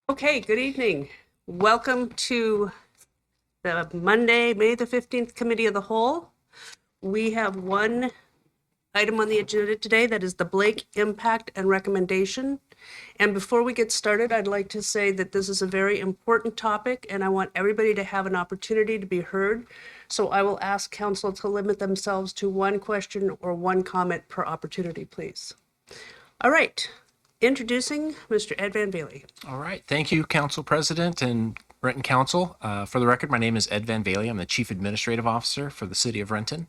Okay, good evening. Welcome to the Monday, May the 15th Committee of the Whole. We have one item on the agenda today that is the Blake impact and recommendation. And before we get started, I'd like to say that this is a very important topic and I want everybody to have an opportunity to be heard. So I will ask council to limit themselves to one question or one comment per opportunity, please. All right, introducing Mr. Ed Van Bailey. All right. Thank you, Council President and Renton Council. For the record, my name is Ed Van Bailey. I'm the Chief Administrative Officer for the City of Renton.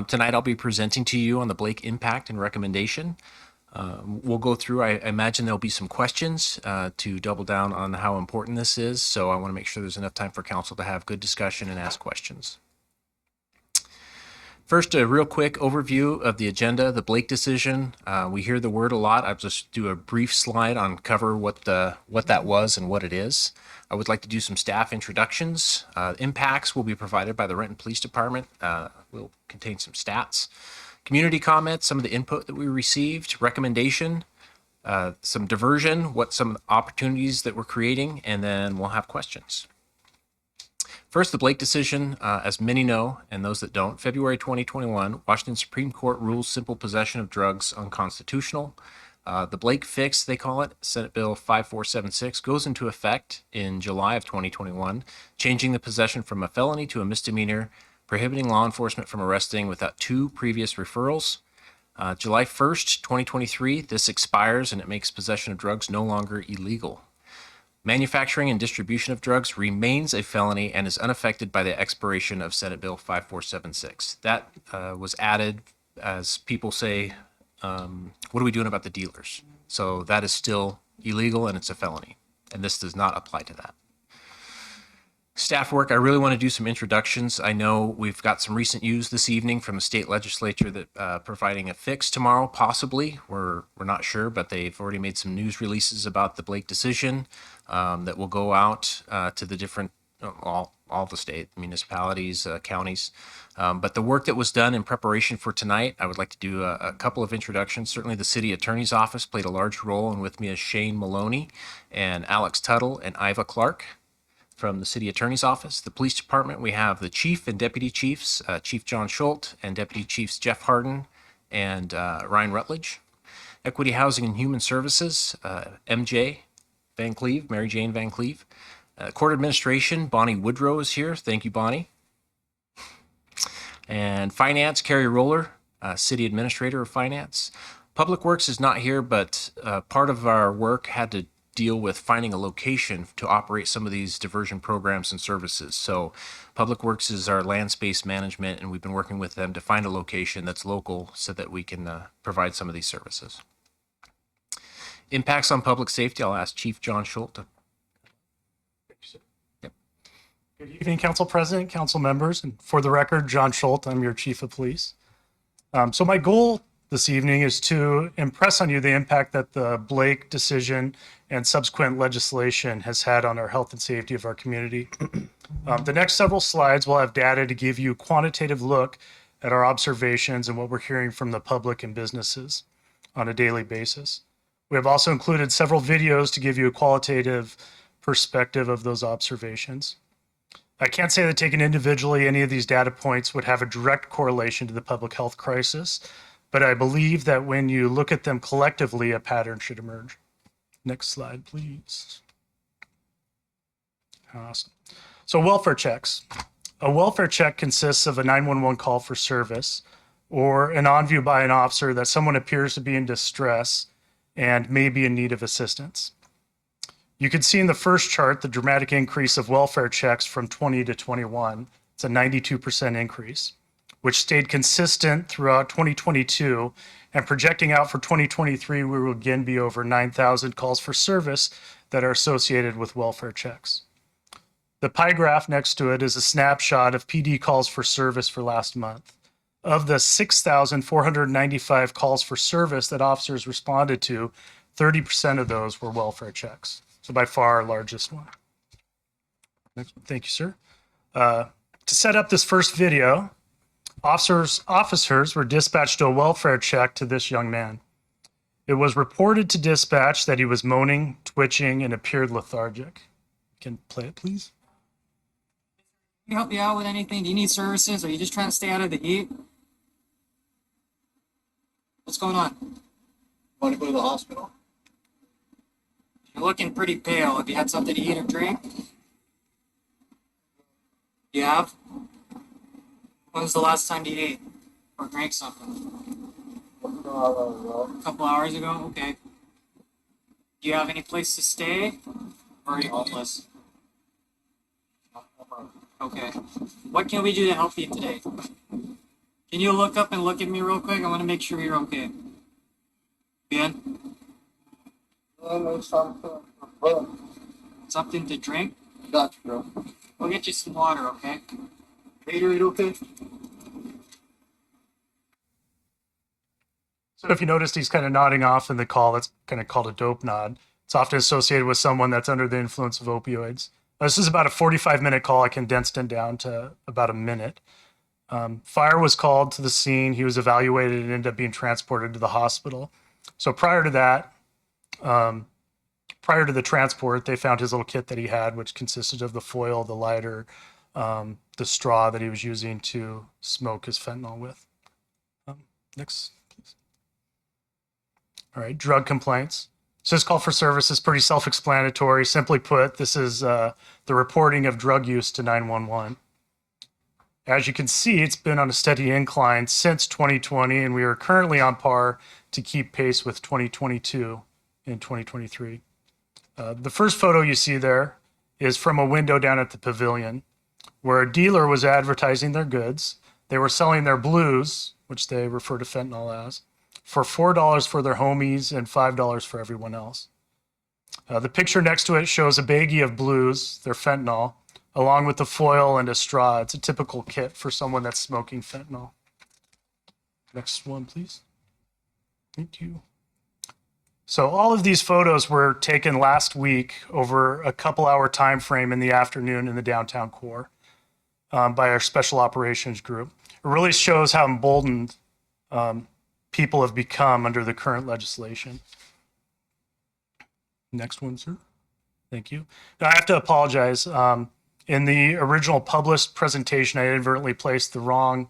Tonight, I'll be presenting to you on the Blake impact and recommendation. We'll go through, I imagine there'll be some questions to double down on how important this is. So I want to make sure there's enough time for Council to have good discussion and ask questions. First, a real quick overview of the agenda, the Blake decision. We hear the word a lot. I'll just do a brief slide on cover what that was and what it is. I would like to do some staff introductions. Impacts will be provided by the Renton Police Department. Will contain some stats. Community comments, some of the input that we received, recommendation, some diversion, what some opportunities that we're creating, and then we'll have questions. First, the Blake decision, as many know, and those that don't, February 2021, Washington Supreme Court rules simple possession of drugs unconstitutional. The Blake fix, they call it, Senate Bill 5476, goes into effect in July of 2021, changing the possession from a felony to a misdemeanor, prohibiting law enforcement from arresting without two previous referrals. July 1st, 2023, this expires and it makes possession of drugs no longer illegal. Manufacturing and distribution of drugs remains a felony and is unaffected by the expiration of Senate Bill 5476. That was added as people say, what are we doing about the dealers? So that is still illegal and it's a felony, and this does not apply to that. Staff work, I really want to do some introductions. I know we've got some recent news this evening from the state legislature that providing a fix tomorrow, possibly. We're not sure, but they've already made some news releases about the Blake decision that will go out to the different, all the state municipalities, counties. But the work that was done in preparation for tonight, I would like to do a couple of introductions. Certainly the city attorney's office played a large role, and with me is Shane Maloney and Alex Tuttle and Iva Clark from the city attorney's office. The police department, we have the chief and deputy chiefs, Chief John Schultz and deputy chiefs Jeff Harden and Ryan Rutledge. Equity Housing and Human Services, MJ Van Cleve, Mary Jane Van Cleve. Court administration, Bonnie Woodrow is here. Thank you, Bonnie. And finance, Carrie Roller, city administrator of finance. Public Works is not here, but part of our work had to deal with finding a location to operate some of these diversion programs and services. So Public Works is our land space management, and we've been working with them to find a location that's local so that we can provide some of these services. Impacts on public safety, I'll ask Chief John Schultz. Good evening, Council President, Council members, and for the record, John Schultz, I'm your Chief of Police. So my goal this evening is to impress on you the impact that the Blake decision and subsequent legislation has had on our health and safety of our community. The next several slides will have data to give you a quantitative look at our observations and what we're hearing from the public and businesses on a daily basis. We have also included several videos to give you a qualitative perspective of those observations. I can't say that taken individually, any of these data points would have a direct correlation to the public health crisis, but I believe that when you look at them collectively, a pattern should emerge. Next slide, please. Awesome. So welfare checks. A welfare check consists of a 911 call for service or an on-view by an officer that someone appears to be in distress and may be in need of assistance. You can see in the first chart the dramatic increase of welfare checks from 20 to 21. It's a 92% increase, which stayed consistent throughout 2022, and projecting out for 2023, we will again be over 9,000 calls for service that are associated with welfare checks. The pie graph next to it is a snapshot of PD calls for service for last month. Of the 6,495 calls for service that officers responded to, 30% of those were welfare checks. So by far our largest one. Next one. Thank you, sir. To set up this first video, officers were dispatched to a welfare check to this young man. It was reported to dispatch that he was moaning, twitching, and appeared lethargic. Can play it, please? Can we help you out with anything? Do you need services? Or are you just trying to stay out of the heat? What's going on? Want to go to the hospital? You're looking pretty pale. Have you had something to eat or drink? You have? When was the last time you ate or drank something? A couple hours ago? Okay. Do you have any place to stay? Or are you homeless? Okay. What can we do to help you today? Can you look up and look at me real quick? I want to make sure you're okay. Bien? Something to drink? Got you, bro. We'll get you some water, okay? Gatorade, okay? So if you noticed, he's kind of nodding off in the call. That's kind of called a dope nod. It's often associated with someone that's under the influence of opioids. This is about a 45-minute call. I condensed it down to about a minute. Fire was called to the scene. He was evaluated and ended up being transported to the hospital. So prior to that, prior to the transport, they found his little kit that he had, which consisted of the foil, the lighter, the straw that he was using to smoke his fentanyl with. Next, please. All right, drug complaints. So this call for service is pretty self-explanatory. Simply put, this is the reporting of drug use to 911. As you can see, it's been on a steady incline since 2020, and we are currently on par to keep pace with 2022 and 2023. The first photo you see there is from a window down at the pavilion where a dealer was advertising their goods. They were selling their blues, which they refer to fentanyl as, for $4 for their homies and $5 for everyone else. The picture next to it shows a baggie of blues, their fentanyl, along with the foil and a straw. It's a typical kit for someone that's smoking fentanyl. Next one, please. Thank you. So all of these photos were taken last week over a couple-hour time frame in the afternoon in the downtown core by our special operations group. It really shows how emboldened people have become under the current legislation. Next one, sir. Thank you. Now, I have to apologize. In the original published presentation, I inadvertently placed the wrong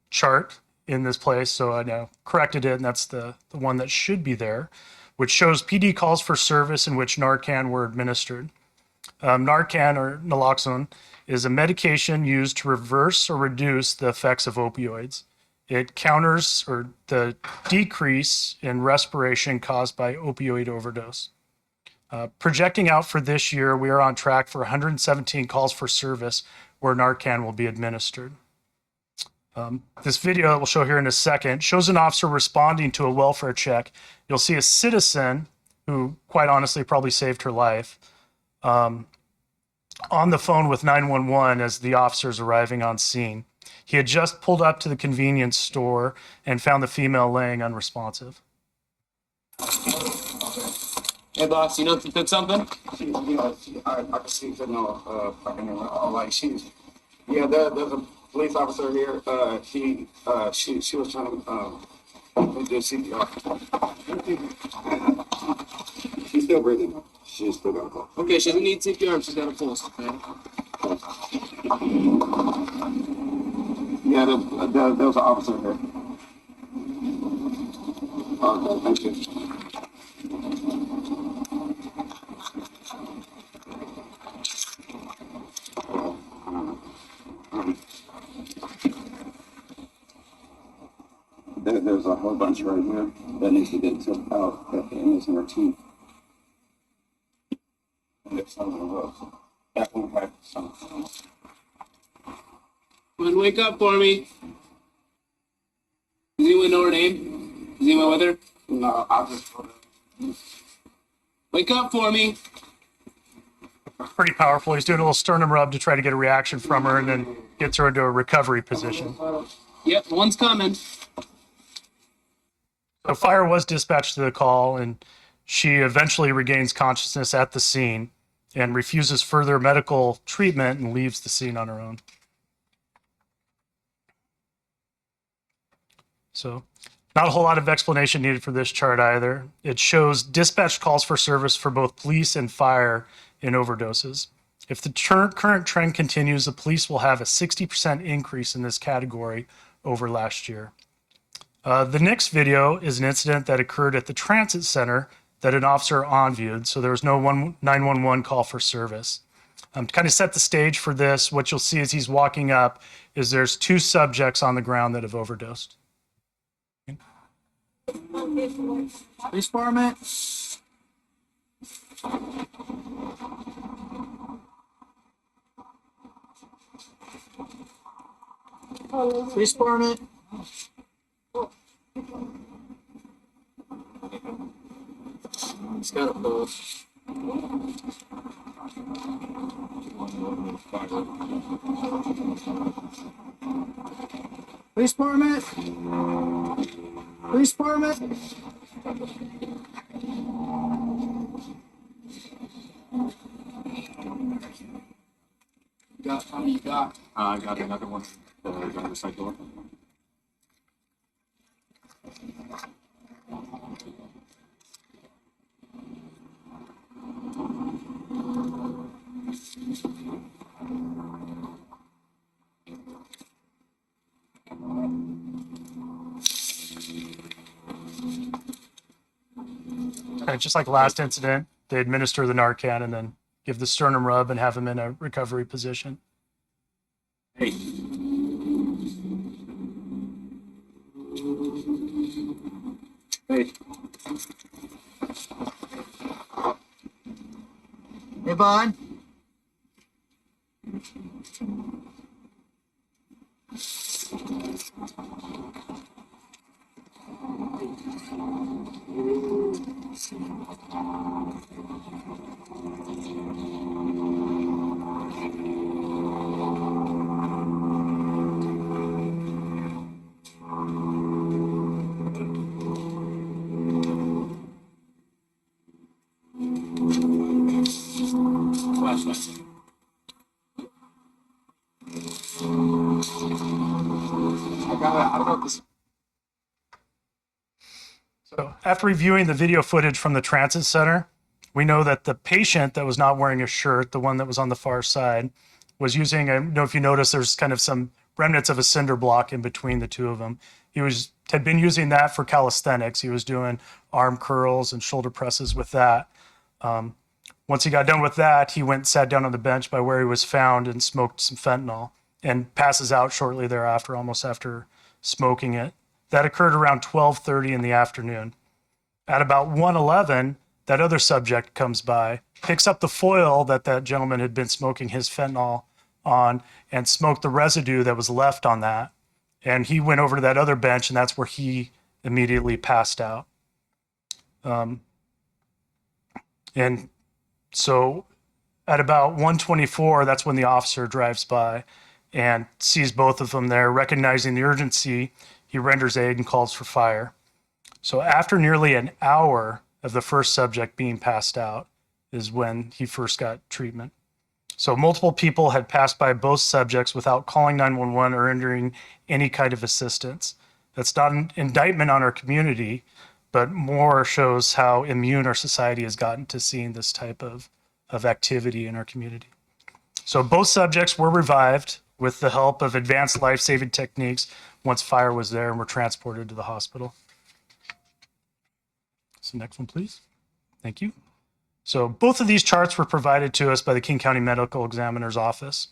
chart in this place, so I now corrected it, and that's the one that should be there, which shows PD calls for service in which Narcan were administered. Narcan, or naloxone, is a medication used to reverse or reduce the effects of opioids. It counters or the decrease in respiration caused by opioid overdose. Projecting out for this year, we are on track for 117 calls for service where Narcan will be administered. This video that we'll show here in a second shows an officer responding to a welfare check. You'll see a citizen who, quite honestly, probably saved her life, on the phone with 911 as the officer's arriving on scene. He had just pulled up to the convenience store and found the female laying unresponsive. Hey, boss, you know if you took something? I can see fentanyl, like she's, yeah, there's a police officer here. She was trying to do CPR. She's still breathing. She's still got a pulse. Okay, she doesn't need CPR. She's got a pulse. Okay. Yeah, there was an officer here. Okay, thank you. There's a whole bunch right here that needs to get took out and it's in her teeth. And there's some of those. That one right. Come on, wake up for me. Does anyone know her name? Is anyone with her? No, I'll just wake up for me. Pretty powerful. He's doing a little sternum rub to try to get a reaction from her and then gets her into a recovery position. Yep, one's coming. So fire was dispatched to the call, and she eventually regains consciousness at the scene and refuses further medical treatment and leaves the scene on her own. So Not a whole lot of explanation needed for this chart either. It shows dispatch calls for service for both police and fire in overdoses. If the current trend continues, the police will have a 60% increase in this category over last year. The next video is an incident that occurred at the transit center that an officer on-viewed, so there was no 911 call for service. To kind of set the stage for this, what you'll see as he's walking up is there's 2 subjects on the ground that have overdosed. Police department. Police department. It's got a pulse. Police department. Police department. How many you got? I got another one. On the side door. Just like last incident, they administer the Narcan and then give the sternum rub and have him in a recovery position. Hey. Hey. Hey, bud. Flashlight. I don't know this. So after reviewing the video footage from the transit center, we know that the patient that was not wearing a shirt, the one that was on the far side, was using, I don't know if you notice, there's kind of some remnants of a cinder block in between the two of them. He had been using that for calisthenics. He was doing arm curls and shoulder presses with that. Once he got done with that, he went and sat down on the bench by where he was found and smoked some fentanyl and passes out shortly thereafter, almost after smoking it. That occurred around 12:30 in the afternoon. At about 1:11, that other subject comes by, picks up the foil that that gentleman had been smoking his fentanyl on and smoked the residue that was left on that. And he went over to that other bench, and that's where he immediately passed out. And so at about 1:24, that's when the officer drives by and sees both of them there. Recognizing the urgency, he renders aid and calls for fire. So after nearly an hour of the first subject being passed out is when he first got treatment. So multiple people had passed by both subjects without calling 911 or rendering any kind of assistance. That's not an indictment on our community, but more shows how immune our society has gotten to seeing this type of activity in our community. So both subjects were revived with the help of advanced life-saving techniques once fire was there and were transported to the hospital. So next one, please. Thank you. So both of these charts were provided to us by the King County Medical Examiner's Office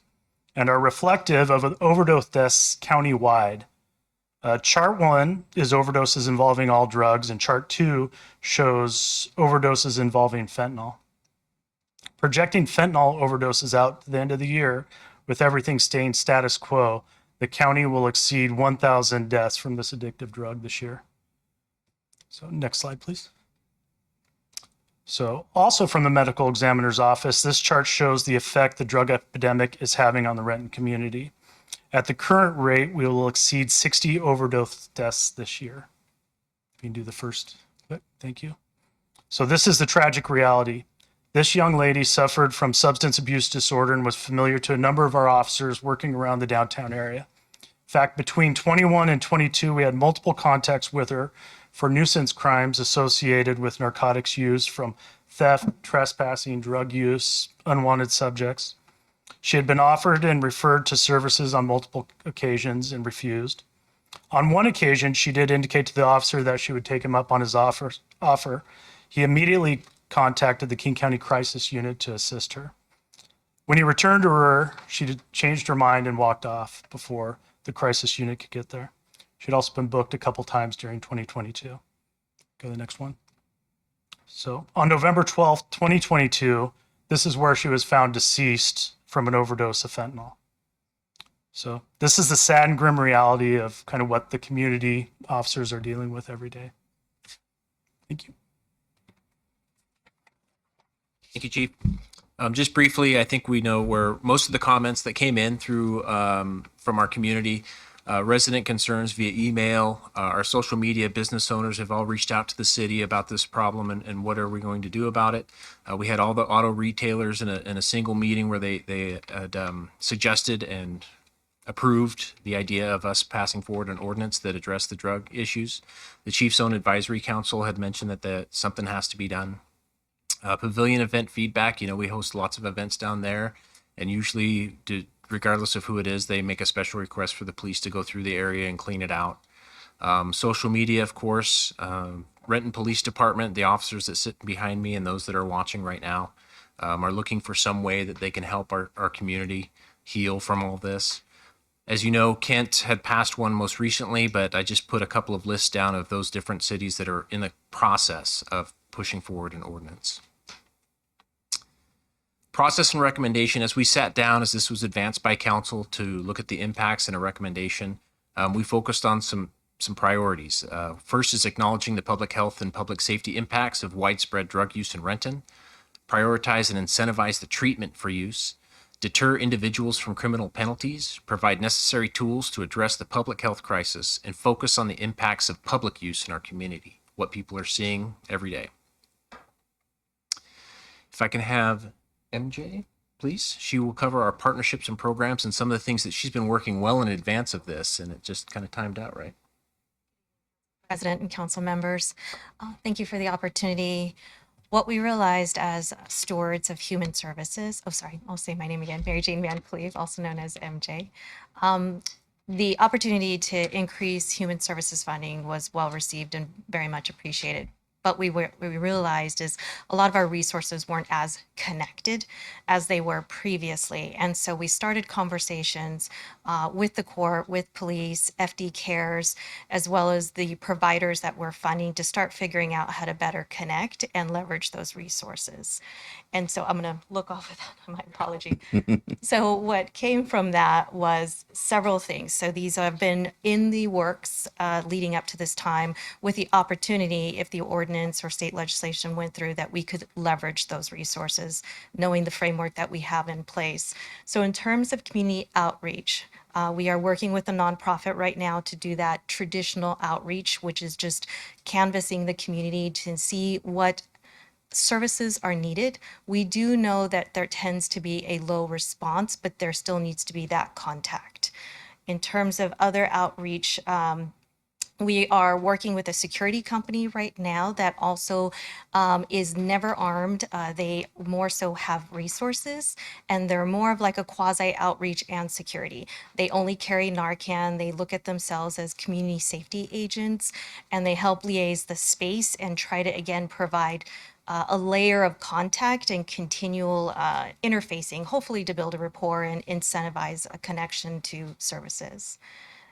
and are reflective of overdose deaths countywide. Chart 1 is overdoses involving all drugs, and chart 2 shows overdoses involving fentanyl. Projecting fentanyl overdoses out to the end of the year, with everything staying status quo, the county will exceed 1,000 deaths from this addictive drug this year. So next slide, please. So also from the medical examiner's office, this chart shows the effect the drug epidemic is having on the Renton community. At the current rate, we will exceed 60 overdose deaths this year. You can do the first clip. Thank you. So this is the tragic reality. This young lady suffered from substance abuse disorder and was familiar to a number of our officers working around the downtown area. fact, between 21 and 22, we had multiple contacts with her for nuisance crimes associated with narcotics use, from theft, trespassing, drug use, unwanted subjects. She had been offered and referred to services on multiple occasions and refused. On one occasion, she did indicate to the officer that she would take him up on his offer. He immediately contacted the King County Crisis Unit to assist her. When he returned to her, she changed her mind and walked off before the crisis unit could get there. She'd also been booked a couple times during 2022. Go to the next one. So on November 12th, 2022, this is where she was found deceased from an overdose of fentanyl. So this is the sad and grim reality of kind of what the community officers are dealing with every day. Thank you. Thank you, Chief. Just briefly, I think we know where most of the comments that came in through from our community, resident concerns via email, our social media business owners have all reached out to the city about this problem and what are we going to do about it. We had all the auto retailers in a single meeting where they had suggested and approved the idea of us passing forward an ordinance that addressed the drug issues. The Chief's Own Advisory Council had mentioned that something has to be done. Pavilion event feedback, we host lots of events down there, and usually, regardless of who it is, they make a special request for the police to go through the area and clean it out. Social media, of course, Renton Police Department, the officers that sit behind me and those that are watching right now are looking for some way that they can help our community heal from all this. As you know, Kent had passed one most recently, but I just put a couple of lists down of those different cities that are in the process of pushing forward an ordinance. Process and recommendation, as we sat down, as this was advanced by council to look at the impacts and a recommendation, we focused on some priorities. First is acknowledging the public health and public safety impacts of widespread drug use in Renton, prioritize and incentivize the treatment for use, deter individuals from criminal penalties, provide necessary tools to address the public health crisis, and focus on the impacts of public use in our community, what people are seeing every day. If I can have MJ, please. She will cover our partnerships and programs and some of the things that she's been working well in advance of this, and it just kind of timed out right. President and council members, thank you for the opportunity. What we realized as stewards of human services, I'll say my name again, Mary Jane Van Cleve, also known as MJ. The opportunity to increase human services funding was well received and very much appreciated. But we realized is a lot of our resources weren't as connected as they were previously. And so we started conversations with the court, with police, FD cares, as well as the providers that we're funding to start figuring out how to better connect and leverage those resources. And so I'm going to look off of that. My apology. So what came from that was several things. So these have been in the works leading up to this time, with the opportunity, if the ordinance or state legislation went through, that we could leverage those resources, knowing the framework that we have in place. So in terms of community outreach, we are working with a nonprofit right now to do that traditional outreach, which is just canvassing the community to see what services are needed. We do know that there tends to be a low response, but there still needs to be that contact. In terms of other outreach, we are working with a security company right now that also is never armed. They more so have resources, and they're more of like a quasi outreach and security. They only carry Narcan. They look at themselves as community safety agents, and they help liaise the space and try to, again, provide a layer of contact and continual interfacing, hopefully to build a rapport and incentivize a connection to services.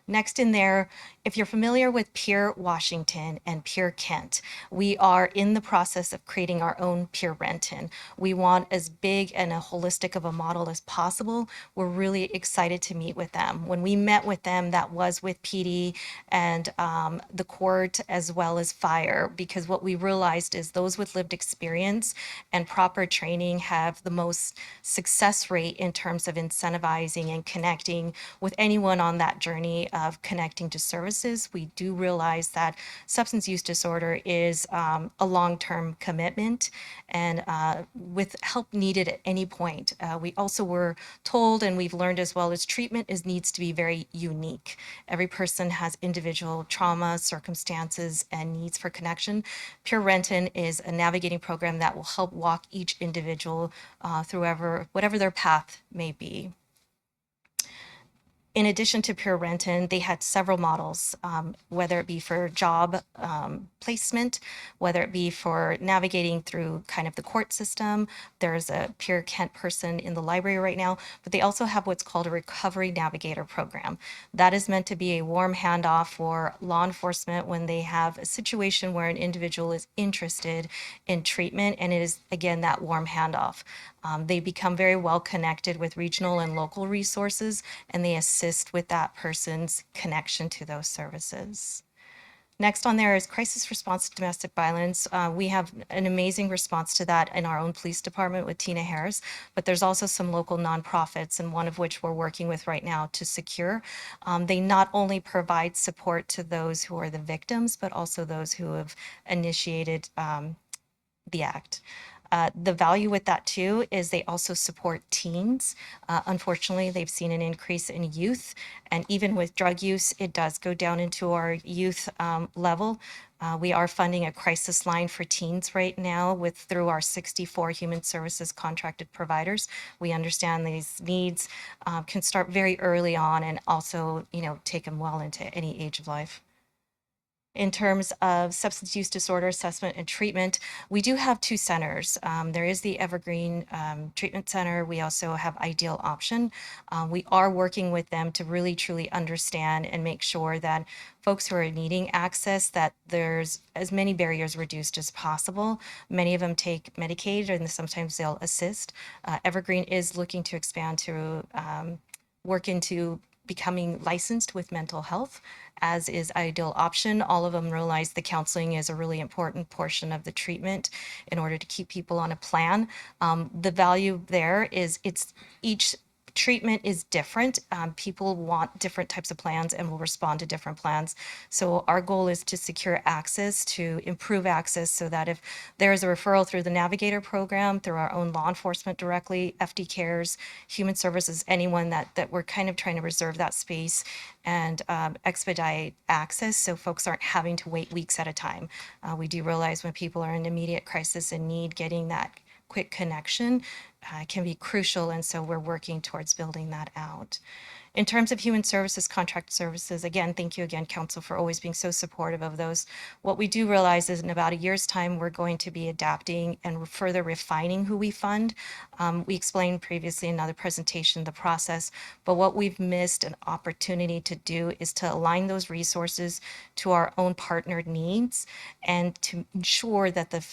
Next in there, if you're familiar with Pier Washington and Pier Kent, we are in the process of creating our own Pier Renton. We want as big and a holistic of a model as possible. We're really excited to meet with them. When we met with them, that was with PD and the court as well as fire, because what we realized is those with lived experience and proper training have the most success rate in terms of incentivizing and connecting with anyone on that journey of connecting to services. We do realize that substance use disorder is a long-term commitment, and with help needed at any point. We also were told, and we've learned as well, is treatment needs to be very unique. Every person has individual trauma, circumstances, and needs for connection. Pure Renton is a navigating program that will help walk each individual through whatever their path may be. In addition to Pure Renton, they had several models, whether it be for job placement, whether it be for navigating through kind of the court system. There's a Pure Kent person in the library right now, but they also have what's called a recovery navigator program. That is meant to be a warm handoff for law enforcement when they have a situation where an individual is interested in treatment, and it is, again, that warm handoff. They become very well connected with regional and local resources, and they assist with that person's connection to those services. Next on there is crisis response to domestic violence. We have an amazing response to that in our own police department with Tina Harris, but there's also some local nonprofits, and one of which we're working with right now to secure. They not only provide support to those who are the victims, but also those who have initiated the act. The value with that too is they also support teens. Unfortunately, they've seen an increase in youth, and even with drug use, it does go down into our youth level. We are funding a crisis line for teens right now through our 64 human services contracted providers. We understand these needs can start very early on, and also, take them well into any age of life. In terms of substance use disorder assessment and treatment, we do have two centers. There is the Evergreen Treatment Center. We also have Ideal Option. We are working with them to really truly understand and make sure that folks who are needing access, that there's as many barriers reduced as possible. Many of them take Medicaid, and sometimes they'll assist. Evergreen is looking to expand to work into becoming licensed with mental health, as is Ideal Option. All of them realize the counseling is a really important portion of the treatment in order to keep people on a plan. The value there is each treatment is different. People want different types of plans and will respond to different plans. So our goal is to secure access, to improve access, so that if there is a referral through the Navigator program, through our own law enforcement directly, FD Cares, Human Services, anyone that we're kind of trying to reserve that space and expedite access so folks aren't having to wait weeks at a time. We do realize when people are in immediate crisis and need, getting that quick connection can be crucial, and so we're working towards building that out. In terms of human services, contract services, again, thank you again, Council, for always being so supportive of those. What we do realize is in about a year's time, we're going to be adapting and further refining who we fund. We explained previously in another presentation the process, but what we've missed an opportunity to do is to align those resources to our own partnered needs and to ensure that the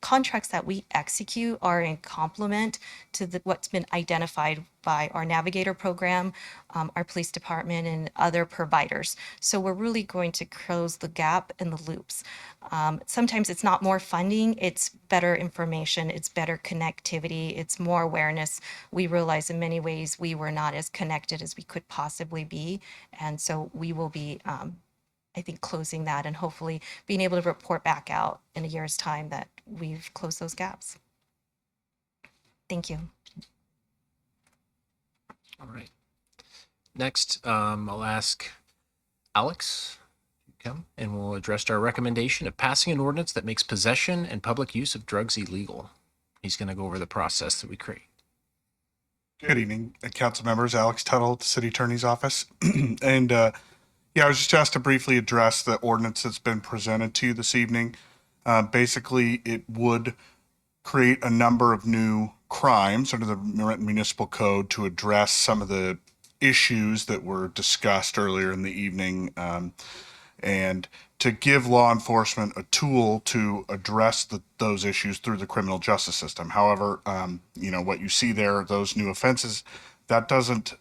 contracts that we execute are in complement to what's been identified by our Navigator program, our police department, and other providers. So we're really going to close the gap and the loops. Sometimes it's not more funding, it's better information, it's better connectivity, it's more awareness. We realize in many ways we were not as connected as we could possibly be, and so we will be I think closing that and hopefully being able to report back out in a year's time that we've closed those gaps. Thank you. All right. Next, I'll ask Alex to come and we'll address our recommendation of passing an ordinance that makes possession and public use of drugs illegal. He's going to go over the process that we create. Good evening, council members. Alex Tuttle at the City Attorney's Office. And I was just asked to briefly address the ordinance that's been presented to you this evening. Basically, it would create a number of new crimes under the Renton Municipal Code to address some of the issues that were discussed earlier in the evening, and to give law enforcement a tool to address those issues through the criminal justice system. However, what you see there, those new offenses, that doesn't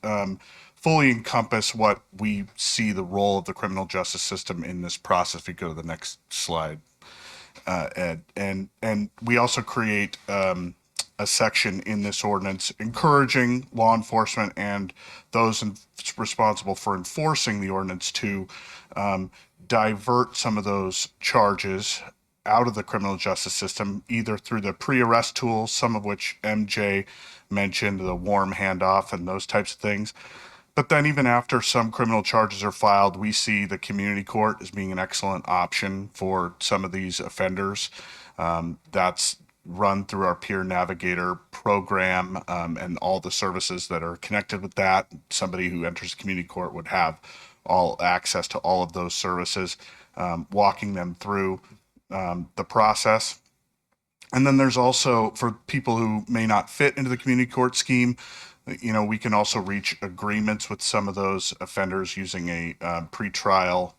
fully encompass what we see the role of the criminal justice system in this process. If you go to the next slide, Ed, and we also create a section in this ordinance encouraging law enforcement and those responsible for enforcing the ordinance to divert some of those charges out of the criminal justice system, either through the pre-arrest tools, some of which MJ mentioned, the warm handoff and those types of things. But then even after some criminal charges are filed, we see the community court as being an excellent option for some of these offenders. That's run through our peer navigator program, and all the services that are connected with that. Somebody who enters the community court would have all access to all of those services, walking them through the process. And then there's also, for people who may not fit into the community court scheme, we can also reach agreements with some of those offenders using a pretrial.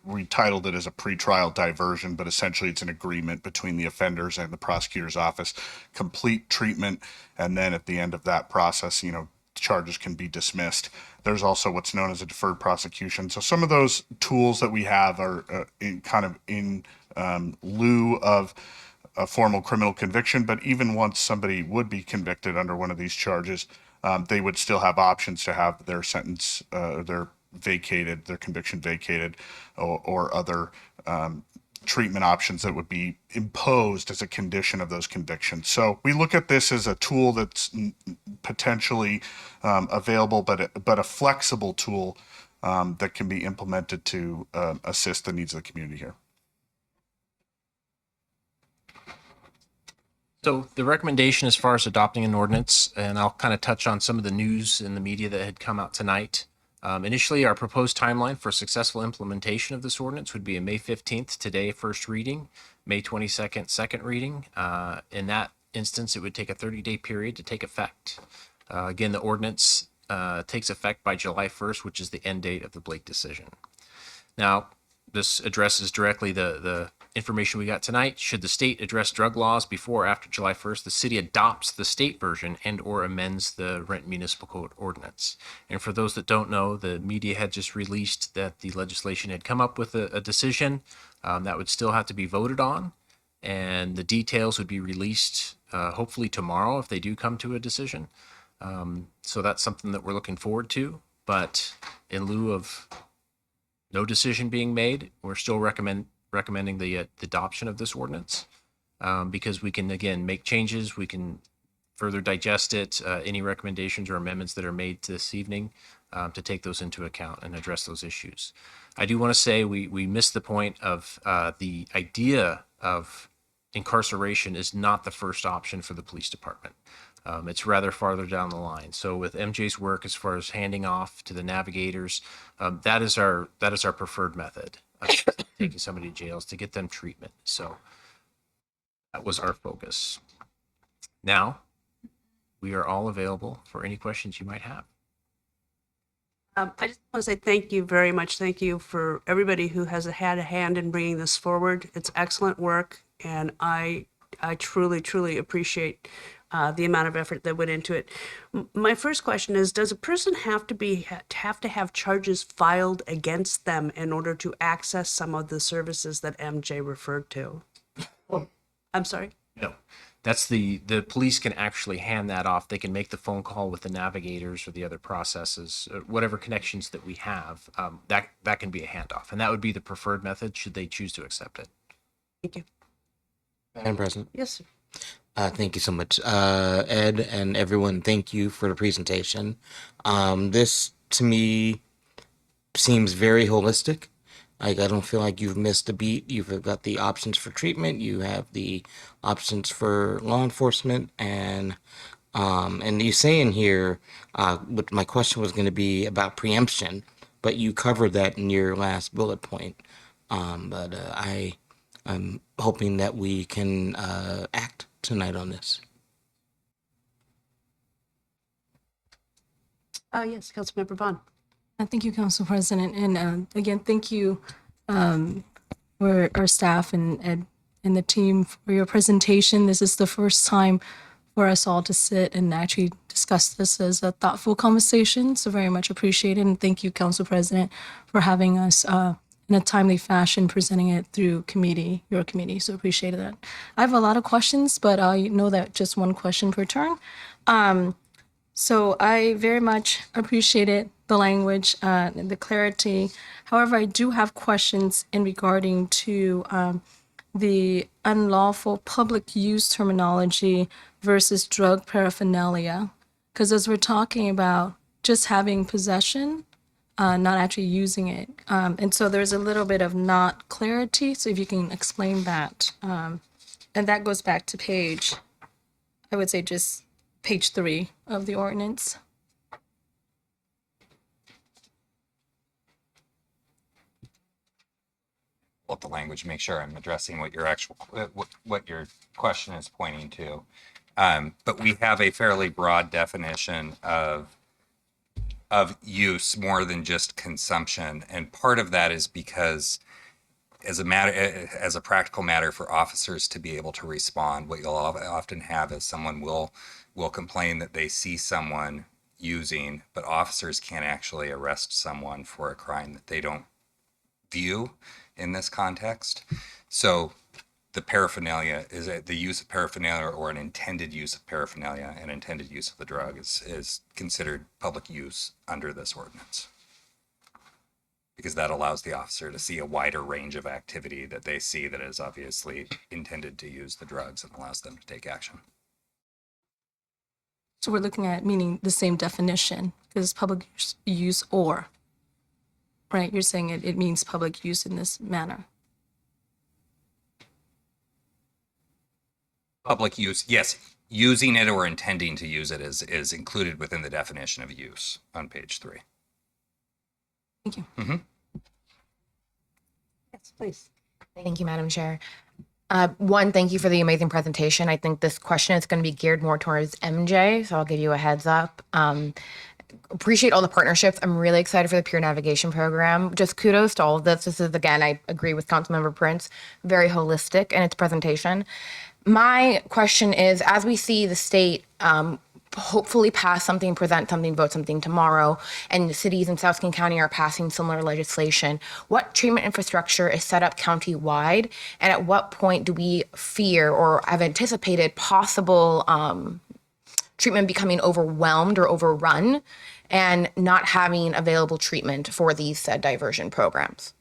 We titled it as a pretrial diversion, but essentially it's an agreement between the offenders and the prosecutor's office, complete treatment, and then at the end of that process, charges can be dismissed. There's also what's known as a deferred prosecution. So some of those tools that we have are in lieu of a formal criminal conviction, but even once somebody would be convicted under one of these charges, they would still have options to have their sentence, their conviction vacated, or other treatment options that would be imposed as a condition of those convictions. So we look at this as a tool that's potentially available, but a flexible tool that can be implemented to assist the needs of the community here. So the recommendation as far as adopting an ordinance, and I'll kind of touch on some of the news in the media that had come out tonight. Initially, our proposed timeline for successful implementation of this ordinance would be a May 15th, today, first reading, May 22nd, second reading. In that instance, it would take a 30-day period to take effect. Again, the ordinance takes effect by July 1st, which is the end date of the Blake decision. Now, this addresses directly the information we got tonight. Should the state address drug laws before or after July 1st, the city adopts the state version and or amends the Renton Municipal Code ordinance. And for those that don't know, the media had just released that the legislation had come up with a decision that would still have to be voted on. And the details would be released hopefully tomorrow if they do come to a decision. So that's something that we're looking forward to. But in lieu of no decision being made, we're still recommending the adoption of this ordinance because we can, again, make changes. We can further digest it, any recommendations or amendments that are made this evening to take those into account and address those issues. I do want to say we missed the point of the idea of incarceration is not the first option for the police department. It's rather farther down the line. So with MJ's work, as far as handing off to the navigators, that is our preferred method of taking somebody to jails to get them treatment. So that was our focus. Now we are all available for any questions you might have. I just want to say thank you very much. Thank you for everybody who has had a hand in bringing this forward. It's excellent work, and I truly, truly appreciate the amount of effort that went into it. My first question is, does a person have to have charges filed against them in order to access some of the services that MJ referred to? I'm sorry? No, that's the police can actually hand that off. They can make the phone call with the navigators or the other processes, whatever connections that we have, that can be a handoff. And that would be the preferred method should they choose to accept it. Thank you. Madam President. Yes, sir. Thank you so much. Ed and everyone, thank you for the presentation. This, to me, seems very holistic. Like, I don't feel like you've missed a beat. You've got the options for treatment. You have the options for law enforcement. And you say in here, what my question was going to be about preemption, but you covered that in your last bullet point. I'm hoping that we can act tonight on this. Yes, Councilmember Vaughn. Thank you, Council President. And again, thank you for our staff and Ed and the team for your presentation. This is the first time for us all to sit and actually discuss this as a thoughtful conversation. So very much appreciated. And thank you, Council President, for having us in a timely fashion, presenting it through committee, your committee. So appreciate that. I have a lot of questions, but I know that just one question per turn. So I very much appreciated the language and the clarity. However, I do have questions in regarding to the unlawful public use terminology versus drug paraphernalia. Because as we're talking about just having possession, not actually using it. And so there's a little bit of not clarity. So if you can explain that. And that goes back to page, I would say just page 3 of the ordinance. Up the language, make sure I'm addressing what your actual what your question is pointing to. But we have a fairly broad definition of use more than just consumption, and part of that is because as a practical matter for officers to be able to respond, what you'll often have is someone will complain that they see someone using, but officers can't actually arrest someone for a crime that they don't view in this context. So the paraphernalia is the use of paraphernalia or an intended use of paraphernalia and intended use of the drug is considered public use under this ordinance, because that allows the officer to see a wider range of activity that they see that is obviously intended to use the drugs and allows them to take action. So we're looking at meaning the same definition because public use or, right? You're saying it means public use in this manner. Public use, yes, using it or intending to use it is included within the definition of use on page 3. Thank you. Yes, please. Thank you, Madam Chair. One, thank you for the amazing presentation. I think this question is going to be geared more towards MJ, so I'll give you a heads up. Appreciate all the partnerships. I'm really excited for the peer navigation program. Just kudos to all of this. This is, again, I agree with Councilmember Prince, very holistic in its presentation. My question is, as we see the state hopefully pass something, present something, vote something tomorrow, and the cities in South King County are passing similar legislation, what treatment infrastructure is set up county-wide, and at what point do we fear or have anticipated possible treatment becoming overwhelmed or overrun and not having available treatment for these said diversion programs?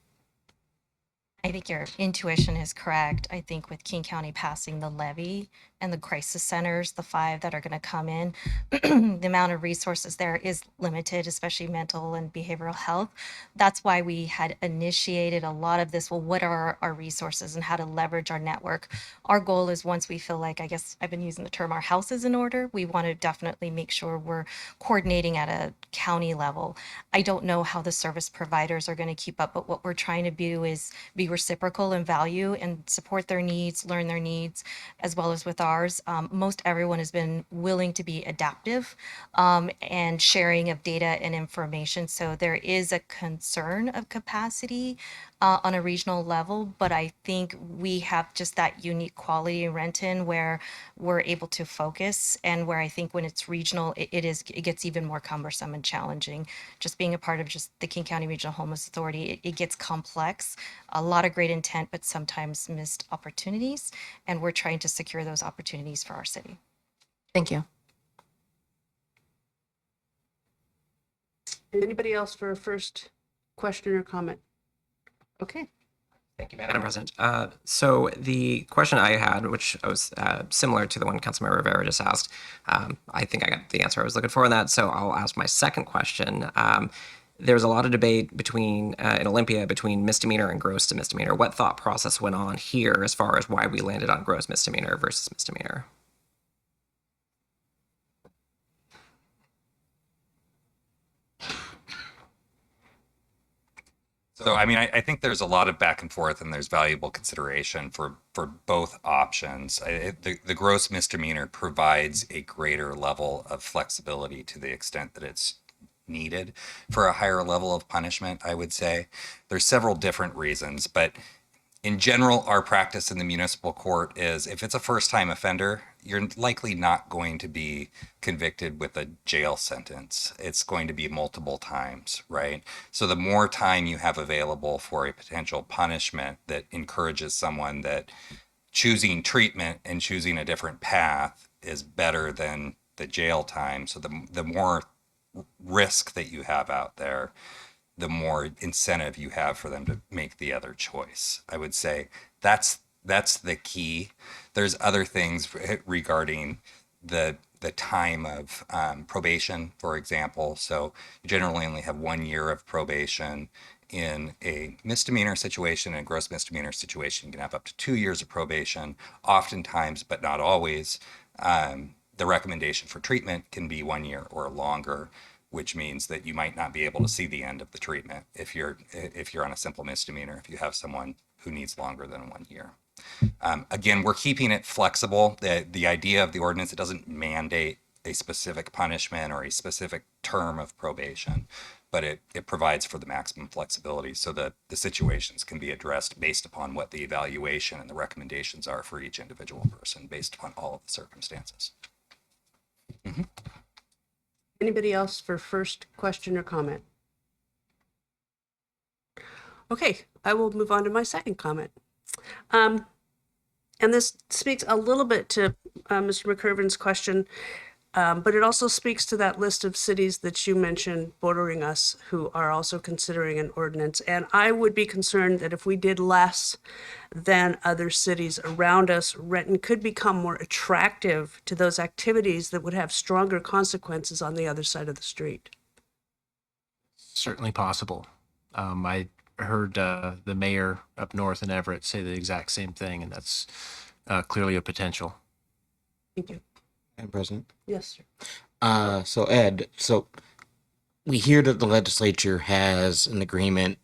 I think your intuition is correct. I think with King County passing the levy and the crisis centers, the 5 that are going to come in, the amount of resources there is limited, especially mental and behavioral health. That's why we had initiated a lot of this. Well, what are our resources and how to leverage our network? Our goal is, once we feel like, I guess I've been using the term, our house is in order, we want to definitely make sure we're coordinating at a county level. I don't know how the service providers are going to keep up, but what we're trying to do is be reciprocal in value and support their needs, learn their needs, as well as with ours. Most everyone has been willing to be adaptive and sharing of data and information. So there is a concern of capacity on a regional level, but I think we have just that unique quality in Renton where we're able to focus, and where I think when it's regional, it gets even more cumbersome and challenging. Just being a part of just the King County Regional Homeless Authority, it gets complex, a lot of great intent, but sometimes missed opportunities, and we're trying to secure those opportunities for our city. Thank you. Anybody else for a first question or comment? Okay. Thank you, Madam President. So the question I had, which was similar to the one Councilmember Rivera just asked, I think I got the answer I was looking for on that. So I'll ask my second question. There's a lot of debate between in Olympia between misdemeanor and gross misdemeanor. What thought process went on here as far as why we landed on gross misdemeanor versus misdemeanor? So, I mean, I think there's a lot of back and forth, and there's valuable consideration for both options. The gross misdemeanor provides a greater level of flexibility to the extent that it's needed for a higher level of punishment, I would say. There's several different reasons, but In general, our practice in the municipal court is if it's a first time offender, you're likely not going to be convicted with a jail sentence. It's going to be multiple times, right? So the more time you have available for a potential punishment that encourages someone that choosing treatment and choosing a different path is better than the jail time. So the more risk that you have out there, the more incentive you have for them to make the other choice. I would say that's the key. There's other things regarding the time of probation, for example. So you generally only have 1 year of probation. In a misdemeanor situation and a gross misdemeanor situation, you can have up to 2 years of probation. Oftentimes, but not always, the recommendation for treatment can be 1 year or longer, which means that you might not be able to see the end of the treatment if you're on a simple misdemeanor, if you have someone who needs longer than 1 year. Again, we're keeping it flexible. The idea of the ordinance, it doesn't mandate a specific punishment or a specific term of probation, but it provides for the maximum flexibility so that the situations can be addressed based upon what the evaluation and the recommendations are for each individual person based upon all of the circumstances. Anybody else for first question or comment? Okay, I will move on to my second comment. And this speaks a little bit to Mr. McCurvin's question, but it also speaks to that list of cities that you mentioned bordering us who are also considering an ordinance. And I would be concerned that if we did less than other cities around us, Renton could become more attractive to those activities that would have stronger consequences on the other side of the street. Certainly possible. I heard the mayor up north in Everett say the exact same thing, and that's clearly a potential. Thank you. Madam President. Yes, sir. So Ed, so we hear that the legislature has an agreement.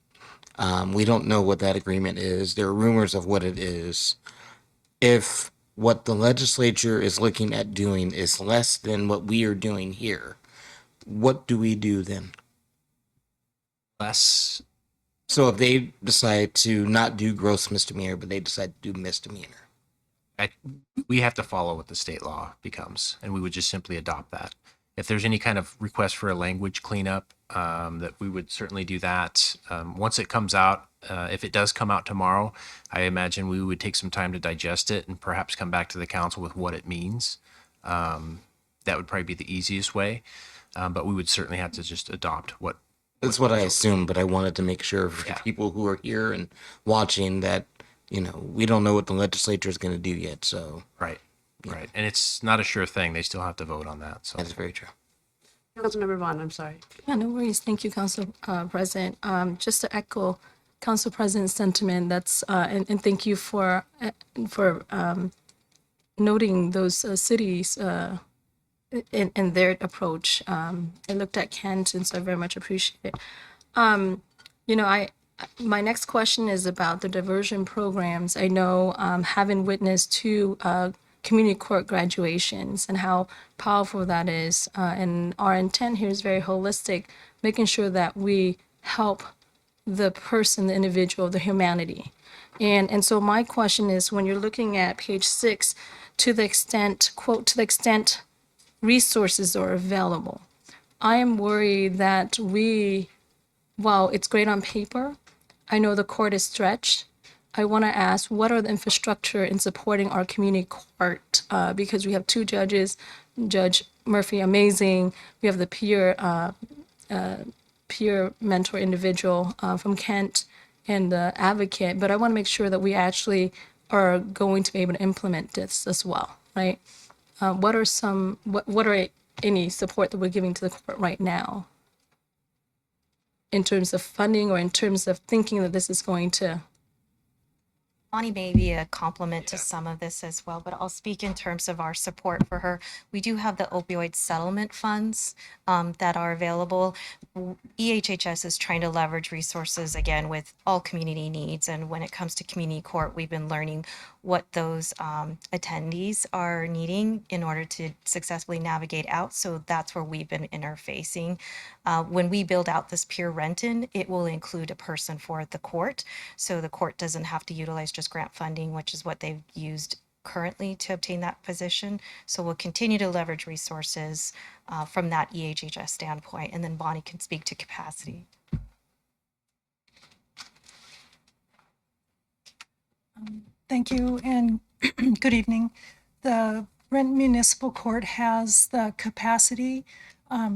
We don't know what that agreement is. There are rumors of what it is. If what the legislature is looking at doing is less than what we are doing here, what do we do then? Less. So if they decide to not do gross misdemeanor, but they decide to do misdemeanor, we have to follow what the state law becomes, and we would just simply adopt that. If there's any kind of request for a language cleanup, that we would certainly do that. Once it comes out, if it does come out tomorrow, I imagine we would take some time to digest it and perhaps come back to the council with what it means. That would probably be the easiest way, but we would certainly have to just adopt what. that's what I assumed, but I wanted to make sure for people who are here and watching that, we don't know what the legislature is going to do yet. So Right. And it's not a sure thing. They still have to vote on that. So that's very true. Councilmember Vaughn, I'm sorry. Yeah, no worries. Thank you, Council President. Just to echo Council President's sentiment, that's and thank you for noting those cities in their approach. I looked at Kent, and so I very much appreciate it. My next question is about the diversion programs. I know, having witnessed two community court graduations and how powerful that is, and our intent here is very holistic, making sure that we help the person, the individual, the humanity. And so my question is, when you're looking at page 6, to the extent, quote, to the extent resources are available, I am worried that while it's great on paper, I know the court is stretched. I want to ask, what are the infrastructure in supporting our community court? Because we have two judges, Judge Murphy, amazing. We have the peer mentor individual from Kent and the advocate. But I want to make sure that we actually are going to be able to implement this as well, right? What are any support that we're giving to the court right now in terms of funding or in terms of thinking that this is going to Bonnie may be a complement to some of this as well, but I'll speak in terms of our support for her. We do have the opioid settlement funds that are available. EHHS is trying to leverage resources again with all community needs. And when it comes to community court, we've been learning what those attendees are needing in order to successfully navigate out. So that's where we've been interfacing. When we build out this peer Renton, it will include a person for the court. So the court doesn't have to utilize just grant funding, which is what they've used currently to obtain that position. So we'll continue to leverage resources from that EHHS standpoint. And then Bonnie can speak to capacity. Thank you and good evening. The Renton Municipal Court has the capacity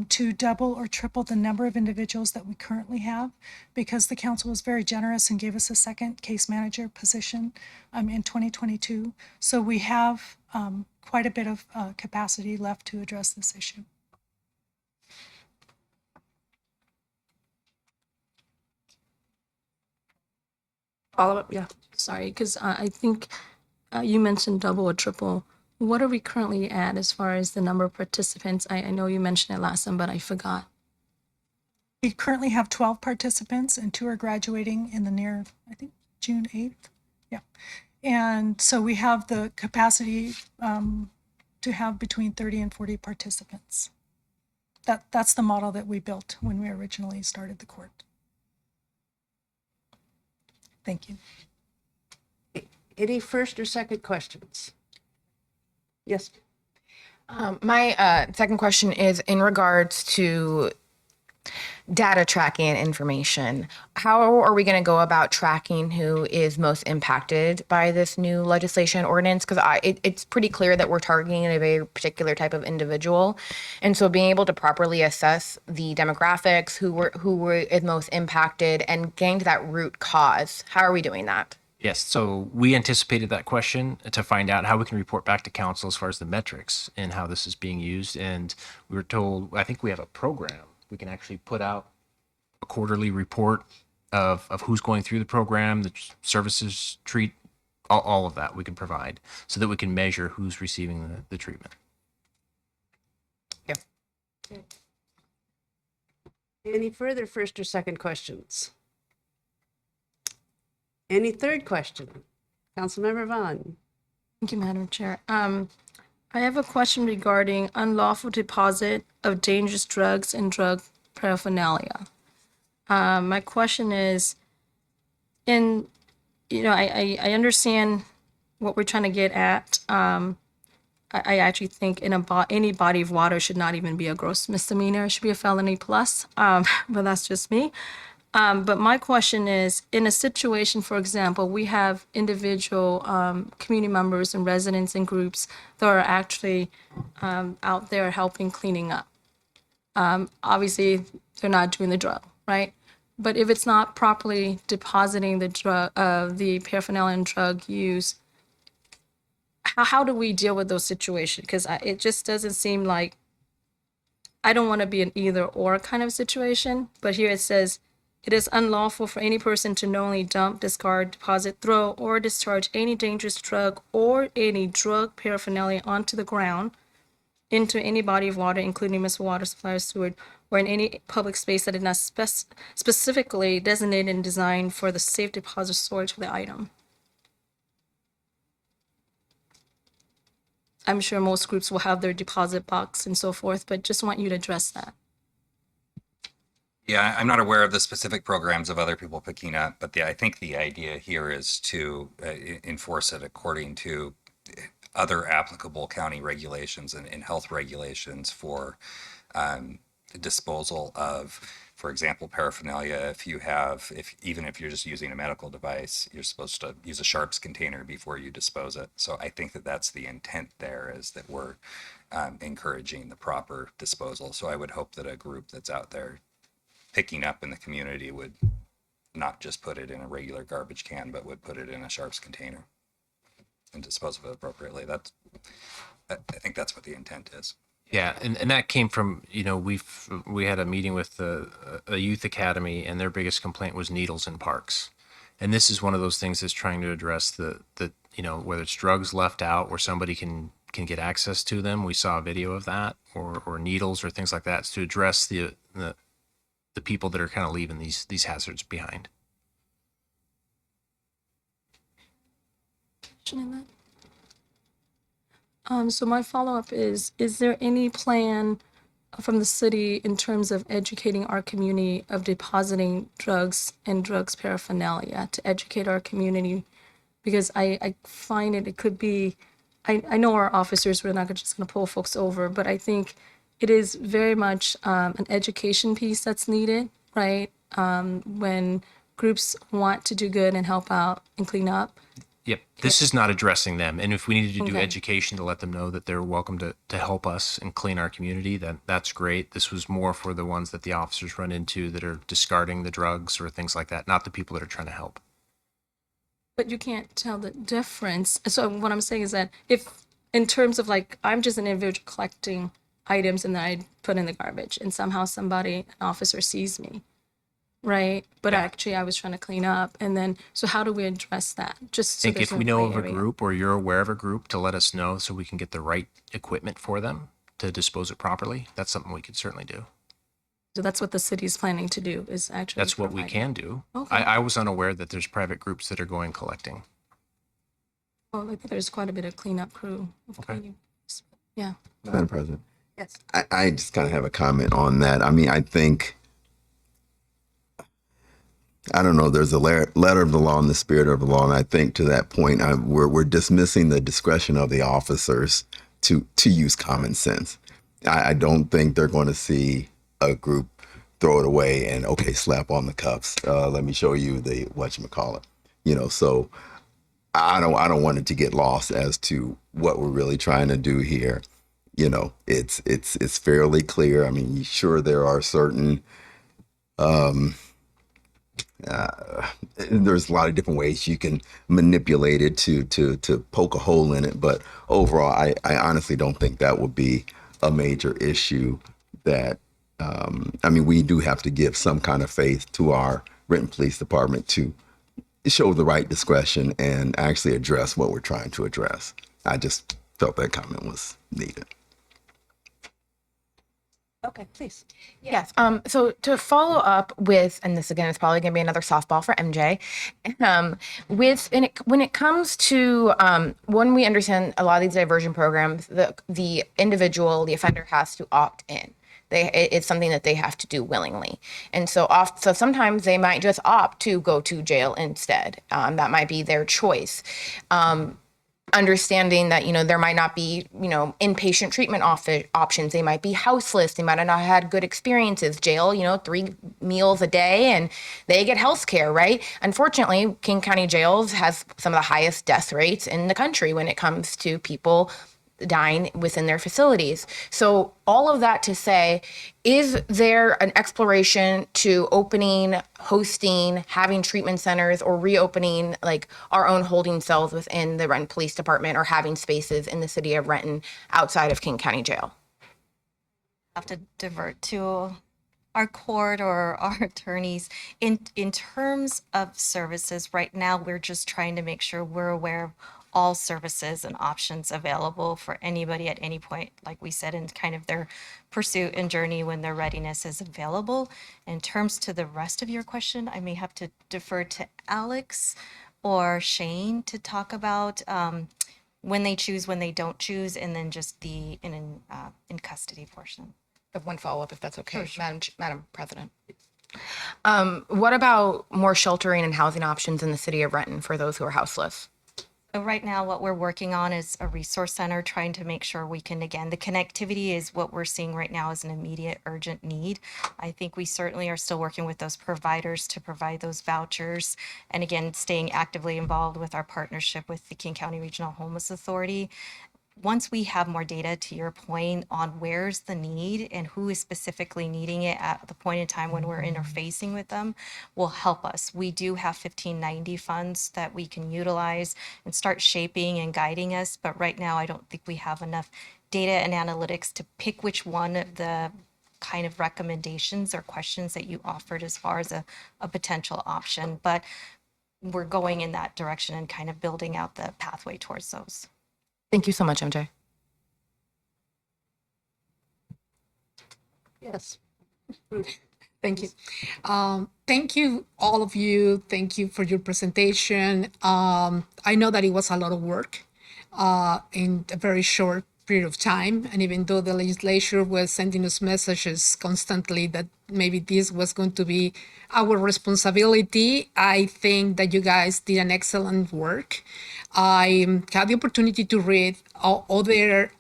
to double or triple the number of individuals that we currently have because the council was very generous and gave us a second case manager position in 2022. So we have quite a bit of capacity left to address this issue. Follow up, yeah. Sorry, because I think you mentioned double or triple. What are we currently at as far as the number of participants? I know you mentioned it last time, but I forgot. We currently have 12 participants and 2 are graduating in the near, I think, June 8th. Yeah. And so we have the capacity to have between 30 and 40 participants. That's the model that we built when we originally started the court. Thank you. Any first or second questions? Yes. My second question is in regards to data tracking and information. How are we going to go about tracking who is most impacted by this new legislation ordinance? Because it's pretty clear that we're targeting a very particular type of individual. And so being able to properly assess the demographics, who is most impacted and getting to that root cause, how are we doing that? Yes, so we anticipated that question to find out how we can report back to council as far as the metrics and how this is being used. And we were told, I think we have a program. We can actually put out a quarterly report of who's going through the program, the services treat, all of that we can provide so that we can measure who's receiving the treatment. Yeah. Any further first or second questions? Any third question? Councilmember Vaughn. Thank you, Madam Chair. I have a question regarding unlawful deposit of dangerous drugs and drug paraphernalia. My question is, I understand what we're trying to get at. I actually think any body of water should not even be a gross misdemeanor. It should be a felony plus, but that's just me. But my question is, in a situation, for example, we have individual community members and residents and groups that are actually out there helping cleaning up. Obviously, they're not doing the drug, right? But if it's not properly depositing the drug, the paraphernalia and drug use, how do we deal with those situations? Because it just doesn't seem like, I don't want to be an either or kind of situation, but here it says, it is unlawful for any person to knowingly dump, discard, deposit, throw, or discharge any dangerous drug or any drug paraphernalia onto the ground, into any body of water, including municipal water supply or sewer, or in any public space that is not specifically designated and designed for the safe deposit storage of the item. I'm sure most groups will have their deposit box and so forth, but just want you to address that. Yeah, I'm not aware of the specific programs of other people picking up, but I think the idea here is to enforce it according to other applicable county regulations and health regulations for disposal of, for example, paraphernalia. Even if you're just using a medical device, you're supposed to use a sharps container before you dispose it. So I think that that's the intent there, is that we're encouraging the proper disposal. So I would hope that a group that's out there picking up in the community would not just put it in a regular garbage can, but would put it in a sharps container and dispose of it appropriately. I think that's what the intent is. Yeah, and that came from, we had a meeting with a youth academy, and their biggest complaint was needles in parks. And this is one of those things that's trying to address the whether it's drugs left out where somebody can get access to them. We saw a video of that, or needles or things like that. It's to address the people that are kind of leaving these hazards behind. So my follow-up is there any plan from the city in terms of educating our community of depositing drugs and drugs paraphernalia to educate our community? Because I find it could be, I know our officers, we're not just gonna pull folks over, but I think it is very much an education piece that's needed, right? When groups want to do good and help out and clean up. Yep. This is not addressing them. And if we needed to do Okay. education to let them know that they're welcome to help us and clean our community, then that's great. This was more for the ones that the officers run into that are discarding the drugs or things like that, not the people that are trying to help. But you can't tell the difference. So what I'm saying is that if, in terms of like, I'm just an individual collecting items and then I put in the garbage and somehow an officer sees me, right? But actually I was trying to clean up. And then, so how do we address that? Just I so think there's if no we know gray of a area. group or you're aware of a group, to let us know so we can get the right equipment for them to dispose it properly. That's something we could certainly do. So that's what the city's planning to do, is actually. That's what we provide it. can do. Okay. I was unaware that there's private groups that are going collecting. Well, I think there's quite a bit of cleanup crew. Of Okay. cleaning. Yeah. Madam President. Yes. I just kind of have a comment on that. I mean, I think, I don't know, there's a letter of the law and the spirit of the law. And I think to that point, we're dismissing the discretion of the officers to use common sense. I don't think they're going to see a group throw it away and, okay, slap on the cuffs. Let me show you the whatchamacallit. So I don't want it to get lost as to what we're really trying to do here. It's fairly clear. I mean, sure, there are certain, there's a lot of different ways you can manipulate it to poke a hole in it. But overall, I honestly don't think that will be a major issue. That, I mean, we do have to give some kind of faith to our Renton Police Department to show the right discretion and actually address what we're trying to address. I just felt that comment was needed. Okay, please. Yes. So to follow up with, and this again is probably going to be another softball for MJ. When it comes to when we understand a lot of these diversion programs, the individual, the offender has to opt in. It's something that they have to do willingly, and so sometimes they might just opt to go to jail instead. That might be their choice. Understanding that, there might not be, inpatient treatment options. They might be houseless. They might have not had good experiences. Jail, 3 meals a day and they get health care, right? Unfortunately, King County Jails has some of the highest death rates in the country when it comes to people dying within their facilities. So all of that to say, is there an exploration to opening, hosting, having treatment centers, or reopening like our own holding cells within the Renton Police Department, or having spaces in the city of Renton outside of King County Jail? Have to divert to our court or our attorneys. In terms of services, right now, we're just trying to make sure we're aware of all services and options available for anybody at any point, like we said, in kind of their pursuit and journey when their readiness is available. In terms to the rest of your question, I may have to defer to Alex or Shane to talk about when they choose, when they don't choose, and then just the in custody portion. I have one follow-up, if that's okay, Sure. Madam President. What about more sheltering and housing options in the city of Renton for those who are houseless? So right now, what we're working on is a resource center, trying to make sure we can, again, the connectivity is what we're seeing right now as an immediate urgent need. I think we certainly are still working with those providers to provide those vouchers. And again, staying actively involved with our partnership with the King County Regional Homeless Authority. Once we have more data, to your point, on where's the need and who is specifically needing it at the point in time when we're interfacing with them, will help us. We do have 1590 funds that we can utilize and start shaping and guiding us, but right now I don't think we have enough data and analytics to pick which one of the kind of recommendations or questions that you offered as far as a potential option. But we're going in that direction and kind of building out the pathway towards those. Thank you so much, MJ. Yes. Thank you. Thank you, all of you. Thank you for your presentation. I know that it was a lot of work in a very short period of time. And even though the legislature was sending us messages constantly that maybe this was going to be our responsibility, I think that you guys did an excellent work. I had the opportunity to read other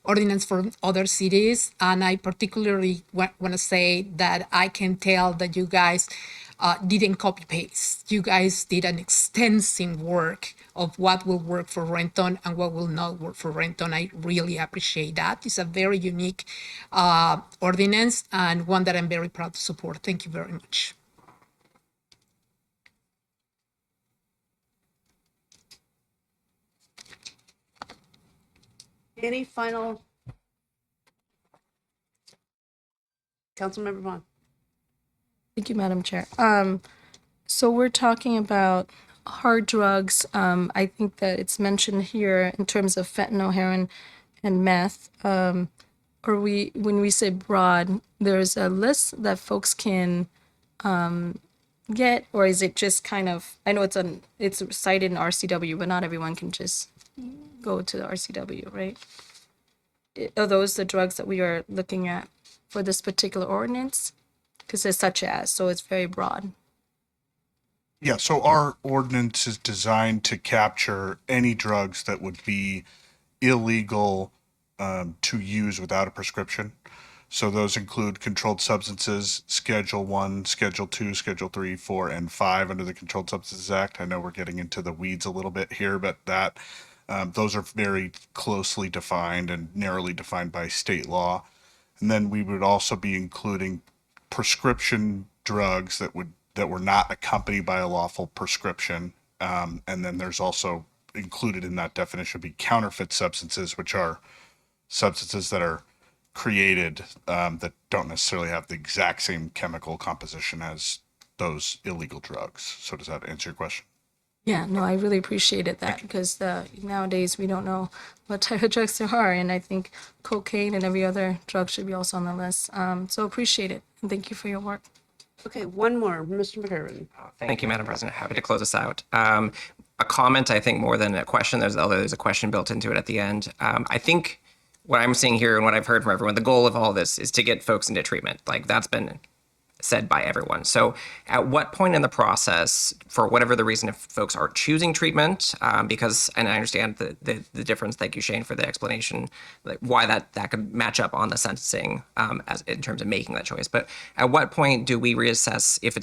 ordinance for other cities. And I particularly want to say that I can tell that you guys didn't copy paste. You guys did an extensive work of what will work for Renton and what will not work for Renton. I really appreciate that. It's a very unique ordinance and one that I'm very proud to support. Thank you very much. Any final? Councilmember Vaughn. Thank you, Madam Chair. So we're talking about hard drugs. I think that it's mentioned here in terms of fentanyl, heroin, and meth. When we say broad, there's a list that folks can get, or is it just kind of? I know it's cited in RCW, but not everyone can just go to the RCW, right? Are those the drugs that we are looking at for this particular ordinance? Because it's such as, so it's very broad. Yeah, so our ordinance is designed to capture any drugs that would be illegal to use without a prescription. So those include controlled substances, Schedule 1, Schedule 2, Schedule 3, 4, and 5 under the Controlled Substances Act. I know we're getting into the weeds a little bit here, but those are very closely defined and narrowly defined by state law. And then we would also be including prescription drugs that were not accompanied by a lawful prescription. And then there's also included in that definition would be counterfeit substances, which are substances that are created that don't necessarily have the exact same chemical composition as those illegal drugs. So does that answer your question? Yeah, no, I really appreciated that because nowadays we don't know what type of drugs there are. And I think cocaine and every other drug should be also on the list. So appreciate it. And thank you for your work. Okay, one more, Mr. McGurran. Thank you, Madam President. Happy to close this out. A comment, I think, more than a question. There's a question built into it at the end. I think what I'm seeing here and what I've heard from everyone, the goal of all this is to get folks into treatment. Like that's been said by everyone. So at what point in the process, for whatever the reason, if folks are choosing treatment, because, and I understand the difference, thank you, Shane, for the explanation, like why that could match up on the sentencing as in terms of making that choice. But at what point do we reassess if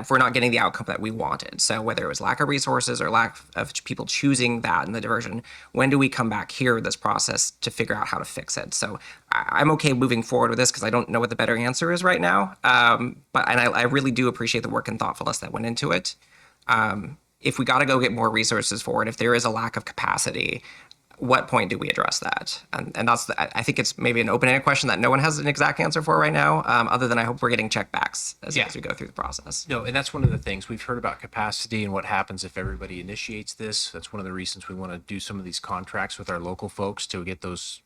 we're not getting the outcome that we wanted? So whether it was lack of resources or lack of people choosing that in the diversion, when do we come back here, this process, to figure out how to fix it? So I'm okay moving forward with this because I don't know what the better answer is right now. But I really do appreciate the work and thoughtfulness that went into it. If we got to go get more resources for it, if there is a lack of capacity, what point do we address that? And that's I think it's maybe an open-ended question that no one has an exact answer for right now, other than I hope we're getting checkbacks as we go through the process. No, and that's one of the things we've heard about capacity and what happens if everybody initiates this. That's one of the reasons we want to do some of these contracts with our local folks to get those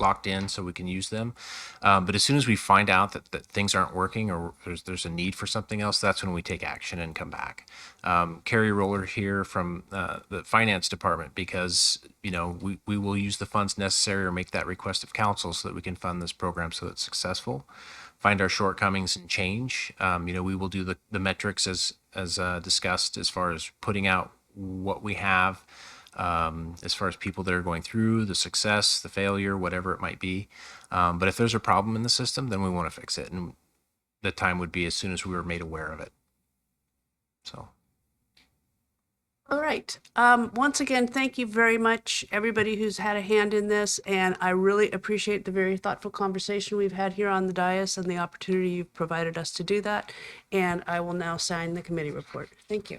locked in so we can use them. But as soon as we find out that things aren't working or there's a need for something else, that's when we take action and come back. Carrie Roller here from the finance department, because we will use the funds necessary or make that request of council so that we can fund this program so it's successful. Find our shortcomings and change. We will do the metrics as discussed as far as putting out what we have. As far as people that are going through, the success, the failure, whatever it might be. But if there's a problem in the system, then we want to fix it. And the time would be as soon as we were made aware of it. So. All right. Once again, thank you very much, everybody who's had a hand in this. And I really appreciate the very thoughtful conversation we've had here on the dais and the opportunity you've provided us to do that. And I will now sign the committee report. Thank you.